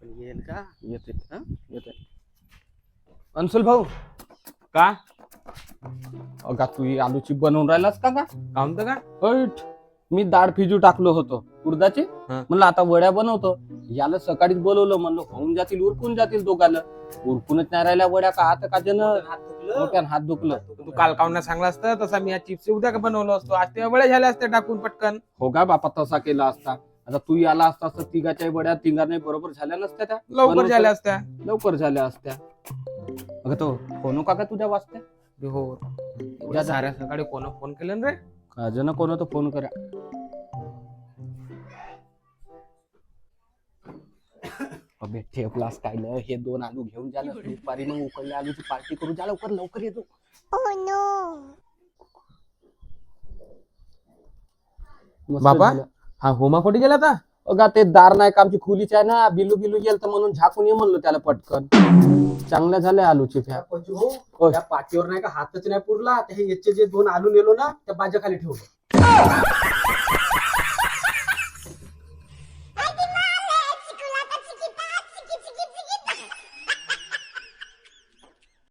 पण येईल का? येते हं? येते. अंशुल भाऊ का अगा तू ही आलूची बनवून राहिलास का काम तर का हट. मी डाळ फिजू टाकलो होतो उडदाची. हा. म्हणलं आता वड्या बनवतो. याला सकाळीच बोलवलं, म्हणलं होऊन जातील उरकून जातील दोघाला. उरकूनच नाही राहिल्या वड्या का हात का जन हात दुखलं. डोक्यानं हात दुखलं. तू काल काऊन सांगला असतं तसा मी आज चिप्स उद्या का बनवलं असतो आज ते बळे झाले असते टाकून पटकन हो का बापा, तसा केला असता. आता तू याला असता तर तिघाच्या वड्या तिघांनी बरोबर झाल्या नसत्या त्या. लवकर बनवतो. झाल्या असत्या लवकर झाल्या असत्या. अगं तो फोन का तुझ्या वाचत्या हो एवढ्या साऱ्या सकाळी कोण फोन केलं रे का जण कोण तो फोन करा. अबे ठेपलास काय न, हे 2 आलू घेऊन झालं दुपारी, मग उकडल्या आलूची पार्टी करू. जा लवकर लवकर येतो. मस्त बाबा? झालं. हा होमा कुठे गेला आता अगा ते दार नाही का आमची खोलीची आहे ना, बिलू बिलू गेल तर म्हणून झाकून ये म्हणलं त्याला पटकन. चांगल्या झाल्या आलूची फ्या. पंजू हो, होय. त्या पाठीवर नाही का हातच नाही पुरला, ते हे याचे जे 2 आलू नेलो ना त्या बाजाखाली ठेवलं.